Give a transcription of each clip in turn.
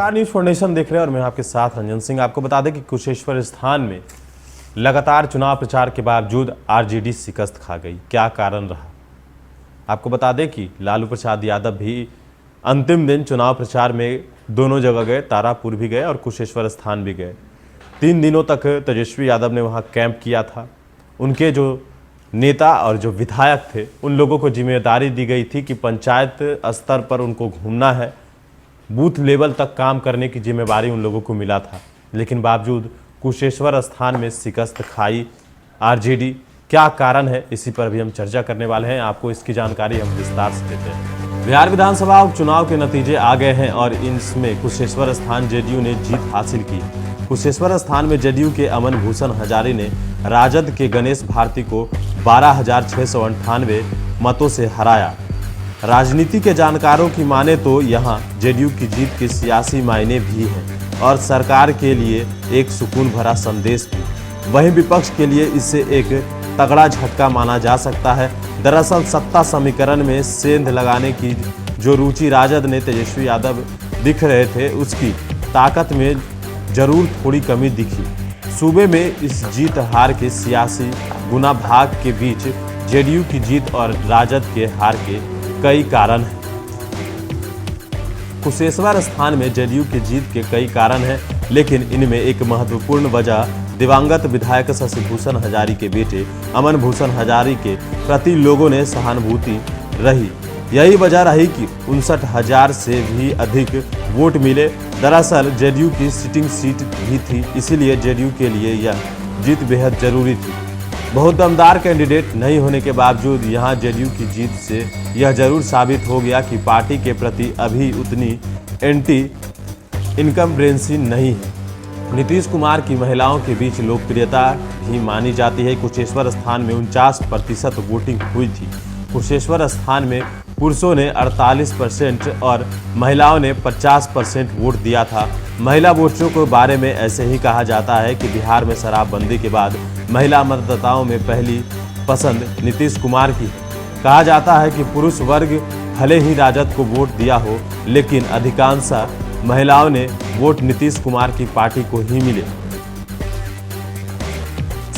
नमस्कार, news foundation देख रहे हैं और मैं आपके साथ रंजन सिंह। आपको बता दें कि कुशेश्वर स्थान में लगातार चुनाव प्रचार के बावजूद आरजेडी शिकस्त खा गई। क्या कारण रहा? आपको बता दें कि लालू प्रसाद यादव भी अंतिम दिन चुनाव प्रचार में दोनों जगह गए, तारापुर भी गए और कुशेश्वर स्थान भी गए। 3 दिनों तक तेजस्वी यादव ने वहां कैंप किया था। उनके जो नेता और जो विधायक थे उन लोगों को जिम्मेदारी दी गई थी कि पंचायत स्तर पर उनको घूमना है, बूथ लेवल तक काम करने की जिम्मेदारी उन लोगों को मिला था। लेकिन बावजूद कुशेश्वर स्थान में शिकस्त खाई आरजेडी। क्या कारण है, इसी पर भी हम चर्चा करने वाले हैं। आपको इसकी जानकारी हम विस्तार से देते हैं। बिहार विधानसभा उपचुनाव के नतीजे आ गए हैं और इसमें कुशेश्वर स्थान जेडीयू ने जीत हासिल की। कुशेश्वर स्थान में जेडीयू के अमन भूषण हजारी ने राजद के गणेश भारती को 12,698 मतों से हराया। राजनीति के जानकारों की माने तो यहां जेडीयू की जीत के सियासी मायने भी हैं और सरकार के लिए एक सुकून भरा संदेश भी। वहीं विपक्ष के लिए इसे एक तगड़ा झटका माना जा सकता है। दरअसल सत्ता समीकरण में सेंध लगाने की जो रुचि राजद ने तेजस्वी यादव दिख रहे थे, उसकी ताकत में जरूर थोड़ी कमी दिखी। सूबे में इस जीत हार के सियासी गुना भाग के बीच जेडीयू की जीत और राजद के हार के कई कारण हैं। कुशेश्वर स्थान में जेडीयू की जीत के कई कारण हैं, लेकिन इनमें एक महत्वपूर्ण वजह दिवंगत विधायक शशि भूषण हजारी के बेटे अमन भूषण हजारी के प्रति लोगों ने सहानुभूति रही। यही वजह रही कि 59,000 से भी अधिक वोट मिले। दरअसल जेडीयू की सिटिंग सीट भी थी, इसीलिए जेडीयू के लिए यह जीत बेहद जरूरी थी। बहुत दमदार कैंडिडेट नहीं होने के बावजूद यहां जेडीयू की जीत से यह जरूर साबित हो गया कि पार्टी के प्रति अभी उतनी एंटी इनकम्बेंसी नहीं है। नीतीश कुमार की महिलाओं के बीच लोकप्रियता भी मानी जाती है। कुशेश्वर स्थान में 49% वोटिंग हुई थी। कुशेश्वर स्थान में पुरुषों ने 48% और महिलाओं ने 50% वोट दिया था। महिला वोटरों के बारे में ऐसे ही कहा जाता है कि बिहार में शराबबंदी के बाद महिला मतदाताओं में पहली पसंद नीतीश कुमार की है। कहा जाता है कि पुरुष वर्ग भले ही राजद को वोट दिया हो, लेकिन अधिकांश महिलाओं ने वोट नीतीश कुमार की पार्टी को ही मिले।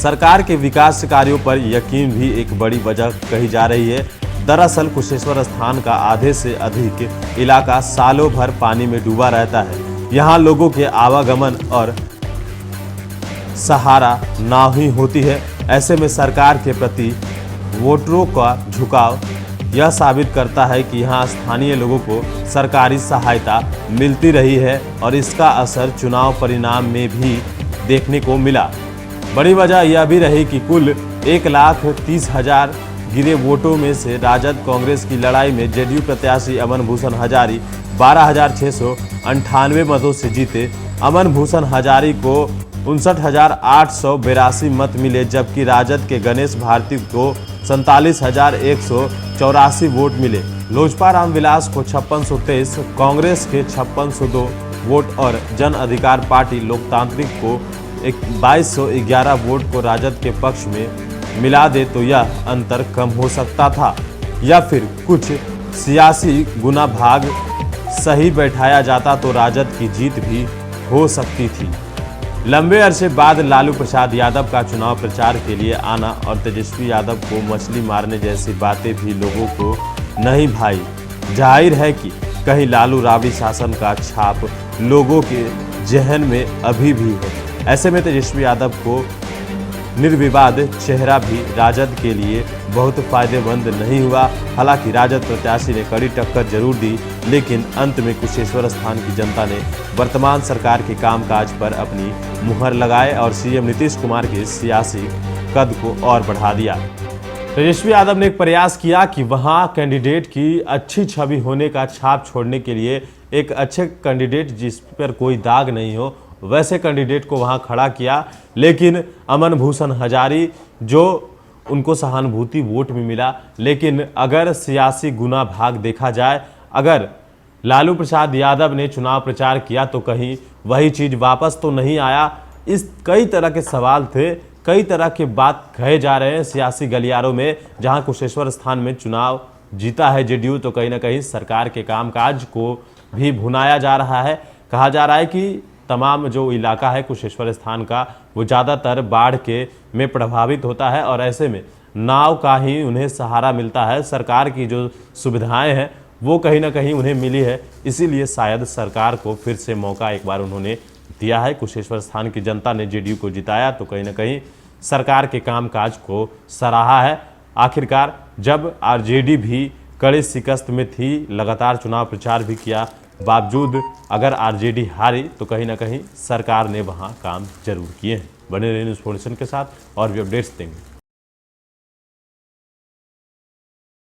सरकार के विकास कार्यों पर यकीन भी एक बड़ी वजह कही जा रही है। दरअसल कुशेश्वर स्थान का आधे से अधिक इलाका सालों भर पानी में डूबा रहता है। यहाँ लोगों के आवागमन और सहारा नाव ही होती है। ऐसे में सरकार के प्रति वोटरों का झुकाव यह साबित करता है कि यहाँ स्थानीय लोगों को सरकारी सहायता मिलती रही है और इसका असर चुनाव परिणाम में भी देखने को मिला। बड़ी वजह यह भी रही कि कुल 1,30,000 गिरे वोटों में से राजद कांग्रेस की लड़ाई में जेडीयू प्रत्याशी अमन भूषण हजारी 12,698 मतों से जीते। अमन भूषण हजारी को 59,882 मत मिले, जबकि राजद के गणेश भारती को 47,184 वोट मिले। लोजपा रामविलास को 5623, कांग्रेस के 5602 वोट और जन अधिकार पार्टी लोकतांत्रिक को 2211 वोट को राजद के पक्ष में मिला दे तो यह अंतर कम हो सकता था या फिर कुछ सियासी गुना भाग सही बैठाया जाता तो राजद की जीत भी हो सकती थी। लंबे अरसे बाद लालू प्रसाद यादव का चुनाव प्रचार के लिए आना और तेजस्वी यादव को मछली मारने जैसी बातें भी लोगों को नहीं भाई। जाहिर है कि कहीं लालू राबड़ी शासन का छाप लोगों के जहन में अभी भी है। ऐसे में तेजस्वी यादव को निर्विवाद चेहरा भी राजद के लिए बहुत फायदेमंद नहीं हुआ। हालांकि राजद प्रत्याशी ने कड़ी टक्कर जरूर दी, लेकिन अंत में कुशेश्वर स्थान की जनता ने वर्तमान सरकार के कामकाज पर अपनी मुहर लगाए और सीएम नीतीश कुमार के सियासी कद को और बढ़ा दिया। तेजस्वी यादव ने एक प्रयास किया कि वहां कैंडिडेट की अच्छी छवि होने का छाप छोड़ने के लिए एक अच्छे कैंडिडेट जिस पर कोई दाग नहीं हो वैसे कैंडिडेट को वहां खड़ा किया। लेकिन अमन भूषण हजारी जो उनको सहानुभूति वोट में मिला, लेकिन अगर सियासी गुना भाग देखा जाए, अगर लालू प्रसाद यादव ने चुनाव प्रचार किया तो कहीं वही चीज़ वापस तो नहीं आया। इस कई तरह के सवाल थे, कई तरह के बात कहे जा रहे हैं सियासी गलियारों में। जहां कुशेश्वर स्थान में चुनाव जीता है जेडीयू, तो कहीं ना कहीं सरकार के कामकाज को भी भुनाया जा रहा है। कहा जा रहा है कि तमाम जो इलाका है कुशेश्वर स्थान का वो ज़्यादातर बाढ़ के में प्रभावित होता है और ऐसे में नाव का ही उन्हें सहारा मिलता है। सरकार की जो सुविधाएं हैं वो कहीं ना कहीं उन्हें मिली है, इसीलिए शायद सरकार को फिर से मौका एक बार उन्होंने दिया है। कुशेश्वर स्थान की जनता ने जेडीयू को जिताया तो कहीं ना कहीं सरकार के कामकाज को सराहा है। आखिरकार जब आरजेडी भी कड़े शिकस्त में थी, लगातार चुनाव प्रचार भी किया, बावजूद अगर आरजेडी हारी तो कहीं ना कहीं सरकार ने वहां काम जरूर किए हैं। बने रहिए न्यूज़ 4 नेशन के साथ और भी अपडेट्स देंगे।